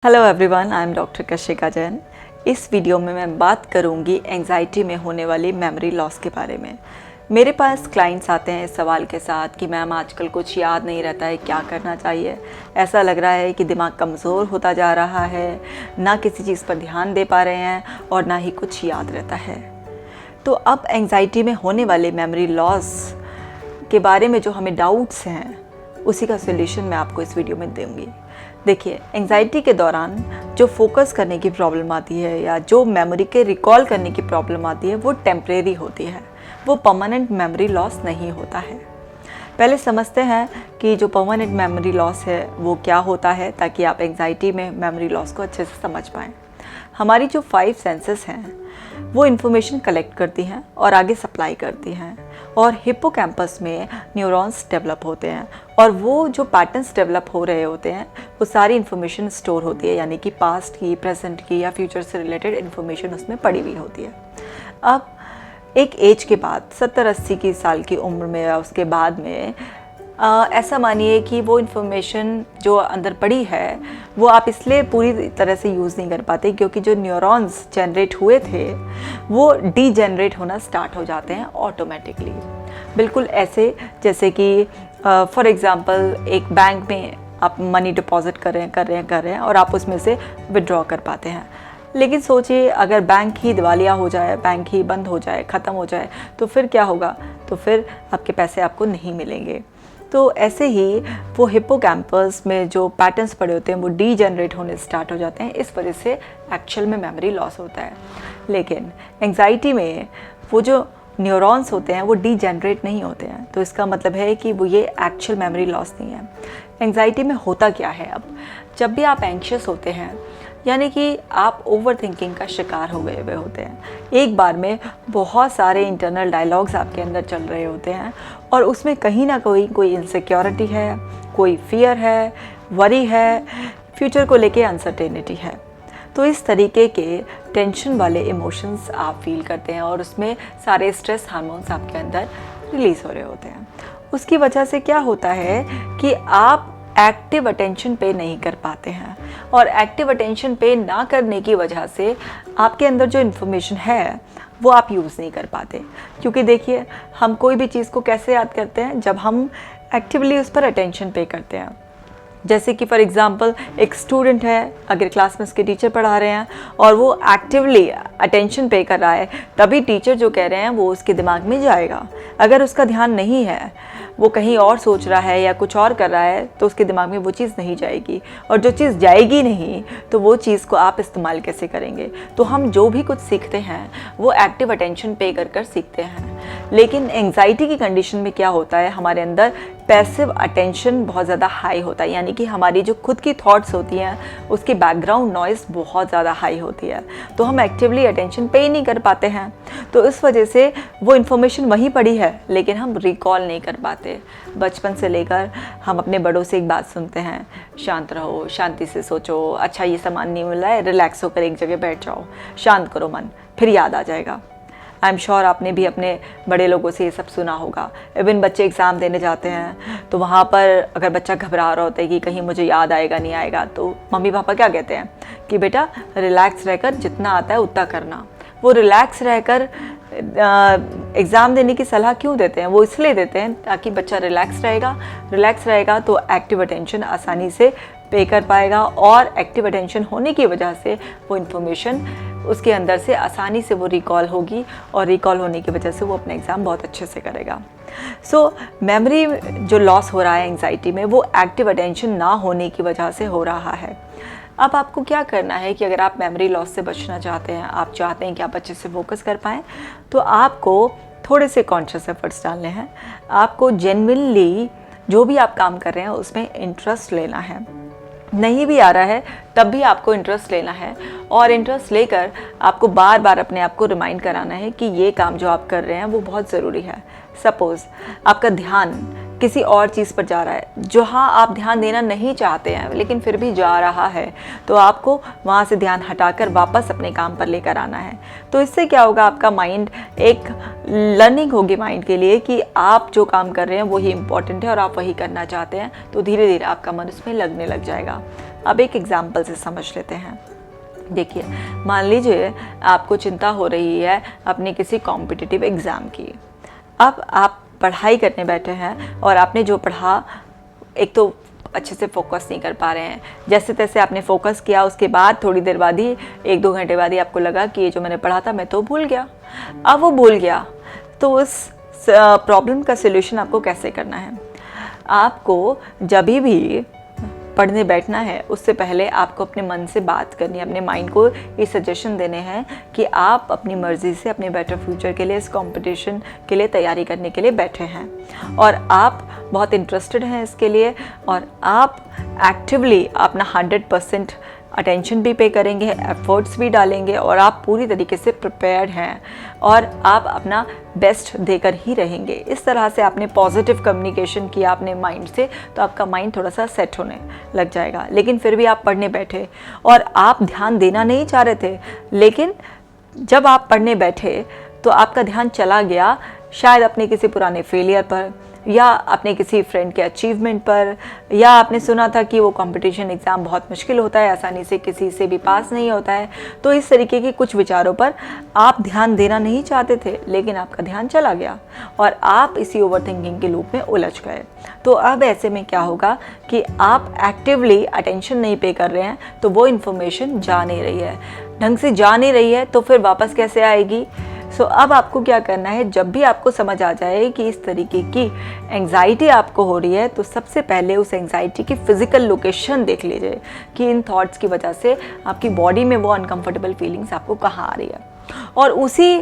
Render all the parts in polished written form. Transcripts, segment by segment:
Hello everyone, I am doctor Kashika Jain. इस video में मैं बात करूंगी एंजाइटी में होने वाली मेमोरी लॉस के बारे में। मेरे पास क्लाइंट्स आते हैं इस सवाल के साथ कि मैम आजकल कुछ याद नहीं रहता है, क्या करना चाहिए। ऐसा लग रहा है कि दिमाग कमज़ोर होता जा रहा है, ना किसी चीज़ पर ध्यान दे पा रहे हैं और ना ही कुछ याद रहता है। तो अब एंजाइटी में होने वाले मेमोरी लॉस के बारे में जो हमें डाउट्स हैं, उसी का सोल्यूशन मैं आपको इस वीडियो में दूंगी। देखिए, एंजाइटी के दौरान जो फोकस करने की प्रॉब्लम आती है या जो मेमोरी के रिकॉल करने की प्रॉब्लम आती है वो टेम्परेरी होती है, वो परमानेंट मेमोरी लॉस नहीं होता है। पहले समझते हैं कि जो परमानेंट मेमोरी लॉस है वो क्या होता है, ताकि आप एंजाइटी में मेमोरी लॉस को अच्छे से समझ पाएँ। हमारी जो 5 सेंसेस हैं वो इन्फॉर्मेशन कलेक्ट करती हैं और आगे सप्लाई करती हैं, और हिप्पोकैम्पस में न्यूरॉन्स डेवलप होते हैं और वो जो पैटर्न्स डेवलप हो रहे होते हैं वो सारी इन्फॉर्मेशन स्टोर होती है, यानी कि पास्ट की, प्रेजेंट की या फ्यूचर से रिलेटेड इन्फॉर्मेशन उसमें पड़ी हुई होती है। अब एक एज के बाद 70-80 की साल की उम्र में या उसके बाद में ऐसा मानिए कि वो इन्फॉर्मेशन जो अंदर पड़ी है वो आप इसलिए पूरी तरह से यूज़ नहीं कर पाते, क्योंकि जो न्यूरॉन्स जनरेट हुए थे वो डीजेनरेट होना स्टार्ट हो जाते हैं ऑटोमेटिकली। बिल्कुल ऐसे जैसे कि फॉर एग्ज़ाम्पल एक बैंक में आप मनी डिपॉजिट कर रहे हैं और आप उसमें से विड्रॉ कर पाते हैं। लेकिन सोचिए, अगर बैंक ही दिवालिया हो जाए, बैंक ही बंद हो जाए, ख़त्म हो जाए, तो फिर क्या होगा? तो फिर आपके पैसे आपको नहीं मिलेंगे। तो ऐसे ही वो हिप्पोकैम्पस में जो पैटर्न्स पड़े होते हैं वो डीजेनरेट होने स्टार्ट हो जाते हैं। इस वजह से एक्चुअल में मेमोरी लॉस होता है। लेकिन एंजाइटी में वो जो न्यूरॉन्स होते हैं वो डीजेनरेट नहीं होते हैं, तो इसका मतलब है कि वो ये एक्चुअल मेमोरी लॉस नहीं है। एंजाइटी में होता क्या है? अब जब भी आप एंग्शियस होते हैं, यानी कि आप ओवर थिंकिंग का शिकार हो गए हुए होते हैं, एक बार में बहुत सारे इंटरनल डायलॉग्स आपके अंदर चल रहे होते हैं और उसमें कहीं ना कोई इनसिक्योरिटी है, कोई फियर है, वरी है, फ्यूचर को लेके अनसर्टेनिटी है। तो इस तरीके के टेंशन वाले इमोशंस आप फील करते हैं और उसमें सारे स्ट्रेस हार्मोन्स आपके अंदर रिलीज़ हो रहे होते हैं। उसकी वजह से क्या होता है कि आप एक्टिव अटेंशन पे नहीं कर पाते हैं, और एक्टिव अटेंशन पे ना करने की वजह से आपके अंदर जो इन्फॉर्मेशन है वो आप यूज़ नहीं कर पाते। क्योंकि देखिए, हम कोई भी चीज़ को कैसे याद करते हैं? जब हम एक्टिवली उस पर अटेंशन पे करते हैं। जैसे कि फॉर एग्ज़ाम्पल एक स्टूडेंट है, अगर क्लास में उसके टीचर पढ़ा रहे हैं और वो एक्टिवली अटेंशन पे कर रहा है, तभी टीचर जो कह रहे हैं वो उसके दिमाग में जाएगा। अगर उसका ध्यान नहीं है, वो कहीं और सोच रहा है या कुछ और कर रहा है, तो उसके दिमाग में वो चीज़ नहीं जाएगी, और जो चीज़ जाएगी नहीं तो वो चीज़ को आप इस्तेमाल कैसे करेंगे? तो हम जो भी कुछ सीखते हैं वो एक्टिव अटेंशन पे कर सीखते हैं। लेकिन एंजाइटी की कंडीशन में क्या होता है, हमारे अंदर पैसिव अटेंशन बहुत ज़्यादा हाई होता है, यानी कि हमारी जो खुद की थॉट्स होती हैं उसकी बैकग्राउंड नॉइज़ बहुत ज़्यादा हाई होती है, तो हम एक्टिवली अटेंशन पे ही नहीं कर पाते हैं। तो इस वजह से वो इन्फॉर्मेशन वहीं पड़ी है लेकिन हम रिकॉल नहीं कर पाते। बचपन से लेकर हम अपने बड़ों से एक बात सुनते हैं, शांत रहो, शांति से सोचो, अच्छा ये सामान नहीं मिला है, रिलैक्स होकर एक जगह बैठ जाओ, शांत करो मन, फिर याद आ जाएगा। आई एम श्योर आपने भी अपने बड़े लोगों से ये सब सुना होगा। इवन बच्चे एग्ज़ाम देने जाते हैं तो वहाँ पर अगर बच्चा घबरा रहा होता है कि कहीं मुझे याद आएगा नहीं आएगा, तो मम्मी पापा क्या कहते हैं कि बेटा रिलैक्स रहकर जितना आता है उतना करना। वो रिलैक्स रहकर एग्ज़ाम देने की सलाह क्यों देते हैं? वो इसलिए देते हैं ताकि बच्चा रिलैक्स रहेगा तो एक्टिव अटेंशन आसानी से पे कर पाएगा, और एक्टिव अटेंशन होने की वजह से वो इन्फॉर्मेशन उसके अंदर से आसानी से वो रिकॉल होगी, और रिकॉल होने की वजह से वो अपना एग्ज़ाम बहुत अच्छे से करेगा। सो मेमोरी जो लॉस हो रहा है एंजाइटी में, वो एक्टिव अटेंशन ना होने की वजह से हो रहा है। अब आपको क्या करना है कि अगर आप मेमोरी लॉस से बचना चाहते हैं, आप चाहते हैं कि आप अच्छे से फोकस कर पाएँ, तो आपको थोड़े से कॉन्शियस एफर्ट्स डालने हैं। आपको जेन्युइनली जो भी आप काम कर रहे हैं उसमें इंटरेस्ट लेना है। नहीं भी आ रहा है तब भी आपको इंटरेस्ट लेना है, और इंटरेस्ट लेकर आपको बार बार अपने आप को रिमाइंड कराना है कि ये काम जो आप कर रहे हैं वो बहुत ज़रूरी है। सपोज़ आपका ध्यान किसी और चीज़ पर जा रहा है, जहाँ आप ध्यान देना नहीं चाहते हैं लेकिन फिर भी जा रहा है, तो आपको वहाँ से ध्यान हटाकर वापस अपने काम पर लेकर आना है। तो इससे क्या होगा, आपका माइंड एक लर्निंग होगी माइंड के लिए कि आप जो काम कर रहे हैं वही इम्पॉर्टेंट है और आप वही करना चाहते हैं, तो धीरे धीरे आपका मन उसमें लगने लग जाएगा। अब एक एग्जाम्पल से समझ लेते हैं। देखिए, मान लीजिए आपको चिंता हो रही है अपने किसी कॉम्पिटिटिव एग्ज़ाम की। अब आप पढ़ाई करने बैठे हैं और आपने जो पढ़ा एक तो अच्छे से फोकस नहीं कर पा रहे हैं। जैसे तैसे आपने फोकस किया, उसके बाद थोड़ी देर बाद ही 1-2 घंटे बाद ही आपको लगा कि ये जो मैंने पढ़ा था मैं तो भूल गया। अब वो भूल गया तो उस प्रॉब्लम का सलूशन आपको कैसे करना है? आपको जब भी पढ़ने बैठना है उससे पहले आपको अपने मन से बात करनी है, अपने माइंड को ये सजेशन देने हैं कि आप अपनी मर्ज़ी से अपने बेटर फ्यूचर के लिए, इस कंपटीशन के लिए तैयारी करने के लिए बैठे हैं और आप बहुत इंटरेस्टेड हैं इसके लिए और आप एक्टिवली अपना 100% अटेंशन भी पे करेंगे, एफर्ट्स भी डालेंगे और आप पूरी तरीके से प्रिपेयर्ड हैं और आप अपना बेस्ट देकर ही रहेंगे। इस तरह से आपने पॉजिटिव कम्युनिकेशन किया अपने माइंड से, तो आपका माइंड थोड़ा सा सेट होने लग जाएगा। लेकिन फिर भी आप पढ़ने बैठे और आप ध्यान देना नहीं चाह रहे थे, लेकिन जब आप पढ़ने बैठे तो आपका ध्यान चला गया शायद अपने किसी पुराने फेलियर पर या अपने किसी फ्रेंड के अचीवमेंट पर, या आपने सुना था कि वो कंपटीशन एग्ज़ाम बहुत मुश्किल होता है, आसानी से किसी से भी पास नहीं होता है। तो इस तरीके के कुछ विचारों पर आप ध्यान देना नहीं चाहते थे, लेकिन आपका ध्यान चला गया और आप इसी ओवर थिंकिंग के लूप में उलझ गए। तो अब ऐसे में क्या होगा कि आप एक्टिवली अटेंशन नहीं पे कर रहे हैं, तो वो इन्फॉर्मेशन जा नहीं रही है, ढंग से जा नहीं रही है, तो फिर वापस कैसे आएगी? अब आपको क्या करना है, जब भी आपको समझ आ जाए कि इस तरीके की एंग्जाइटी आपको हो रही है, तो सबसे पहले उस एंग्जाइटी की फिजिकल लोकेशन देख लीजिए कि इन थॉट्स की वजह से आपकी बॉडी में वो अनकंफर्टेबल फीलिंग्स आपको कहाँ आ रही है, और उसी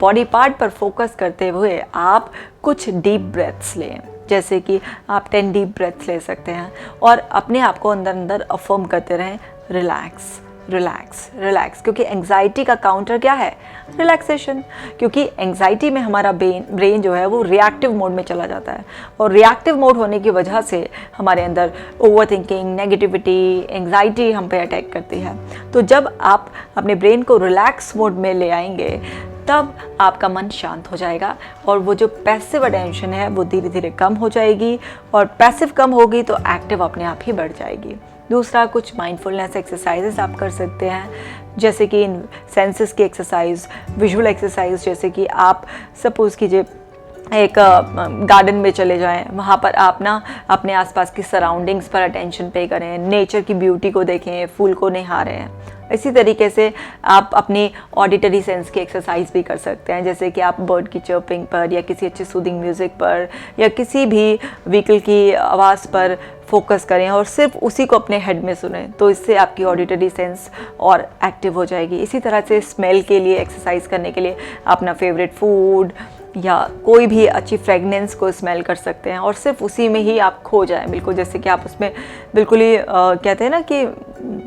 बॉडी पार्ट पर फोकस करते हुए आप कुछ डीप ब्रेथ्स लें। जैसे कि आप 10 डीप ब्रेथ्स ले सकते हैं और अपने आप को अंदर अंदर अफर्म करते रहें, रिलैक्स रिलैक्स रिलैक्स, क्योंकि एंग्जाइटी का काउंटर क्या है? रिलैक्सेशन। क्योंकि एंग्जाइटी में हमारा ब्रेन जो है वो रिएक्टिव मोड में चला जाता है और रिएक्टिव मोड होने की वजह से हमारे अंदर ओवर थिंकिंग, नेगेटिविटी, एंग्जाइटी हम पे अटैक करती है। तो जब आप अपने ब्रेन को रिलैक्स मोड में ले आएंगे तब आपका मन शांत हो जाएगा और वो जो पैसिव अटेंशन है वो धीरे धीरे कम हो जाएगी, और पैसिव कम होगी तो एक्टिव अपने आप ही बढ़ जाएगी। दूसरा, कुछ माइंडफुलनेस एक्सरसाइजेस आप कर सकते हैं, जैसे कि इन सेंसेस की एक्सरसाइज, विजुअल एक्सरसाइज। जैसे कि आप सपोज़ कीजिए एक गार्डन में चले जाएं, वहाँ पर आप ना अपने आसपास की सराउंडिंग्स पर अटेंशन पे करें, नेचर की ब्यूटी को देखें, फूल को निहारें हैं। इसी तरीके से आप अपनी ऑडिटरी सेंस की एक्सरसाइज भी कर सकते हैं, जैसे कि आप बर्ड की चर्पिंग पर या किसी अच्छे सूदिंग म्यूज़िक पर या किसी भी व्हीकल की आवाज़ पर फोकस करें और सिर्फ उसी को अपने हेड में सुनें, तो इससे आपकी ऑडिटरी सेंस और एक्टिव हो जाएगी। इसी तरह से स्मेल के लिए एक्सरसाइज करने के लिए अपना फेवरेट फूड या कोई भी अच्छी फ्रेगनेंस को स्मेल कर सकते हैं और सिर्फ उसी में ही आप खो जाएं, बिल्कुल जैसे कि आप उसमें बिल्कुल ही कहते हैं ना कि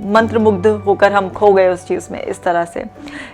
मंत्रमुग्ध होकर हम खो गए उस चीज़ में। इस तरह से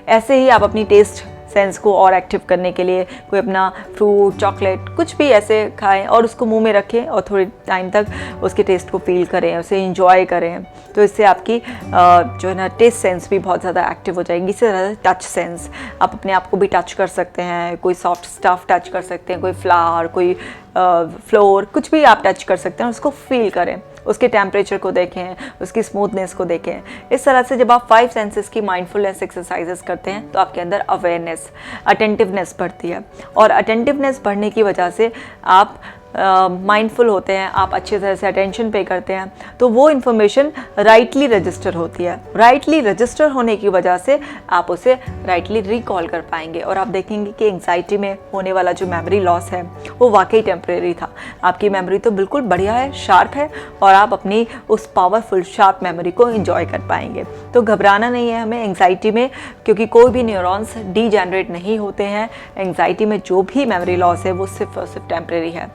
ऐसे ही आप अपनी टेस्ट सेंस को और एक्टिव करने के लिए कोई अपना फ्रूट, चॉकलेट, कुछ भी ऐसे खाएं और उसको मुंह में रखें और थोड़े टाइम तक उसके टेस्ट को फील करें, उसे एंजॉय करें। तो इससे आपकी जो है ना टेस्ट सेंस भी बहुत ज़्यादा एक्टिव हो जाएगी। इसी तरह टच सेंस, आप अपने आप को भी टच कर सकते हैं, कोई सॉफ्ट स्टफ टच कर सकते हैं, कोई फ्लावर, कोई फ्लोर, कुछ भी आप टच कर सकते हैं, उसको फील करें, उसके टेम्परेचर को देखें, उसकी स्मूथनेस को देखें। इस तरह से जब आप 5 सेंसेस की माइंडफुलनेस एक्सरसाइजेस करते हैं तो आपके अंदर अवेयरनेस, अटेंटिवनेस बढ़ती है और अटेंटिवनेस बढ़ने की वजह से आप माइंडफुल होते हैं, आप अच्छे तरह से अटेंशन पे करते हैं, तो वो इन्फॉर्मेशन राइटली रजिस्टर होती है। राइटली रजिस्टर होने की वजह से आप उसे राइटली रिकॉल कर पाएंगे और आप देखेंगे कि एंग्जाइटी में होने वाला जो मेमोरी लॉस है वो वाकई टेम्परेरी था। आपकी मेमोरी तो बिल्कुल बढ़िया है, शार्प है और आप अपनी उस पावरफुल शार्प मेमोरी को एंजॉय कर पाएंगे। तो घबराना नहीं है हमें एंग्जाइटी में, क्योंकि कोई भी न्यूरॉन्स डीजेनरेट नहीं होते हैं। एंग्जाइटी में जो भी मेमोरी लॉस है वो सिर्फ और सिर्फ टेम्परेरी है।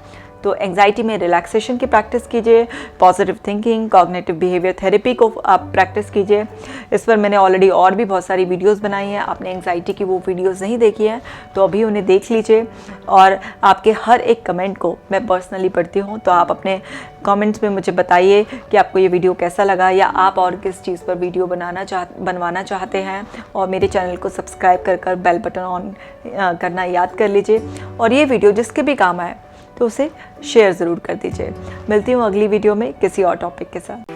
तो एंग्जाइटी में रिलैक्सेशन की प्रैक्टिस कीजिए, positive thinking, cognitive behaviour therapy को आप प्रैक्टिस कीजिए। इस पर मैंने ऑलरेडी और भी बहुत सारी वीडियोस बनाई हैं। आपने एंग्जाइटी की वो वीडियोस नहीं देखी है तो अभी उन्हें देख लीजिए। और आपके हर एक कमेंट को मैं पर्सनली पढ़ती हूँ, तो आप अपने कमेंट्स में मुझे बताइए कि आपको ये वीडियो कैसा लगा या आप और किस चीज़ पर वीडियो बनवाना चाहते हैं। और मेरे चैनल को सब्सक्राइब कर बेल बटन ऑन करना याद कर लीजिए। और ये वीडियो जिसके भी काम आए तो उसे शेयर ज़रूर कर दीजिए। मिलती हूँ अगली वीडियो में किसी और टॉपिक के साथ।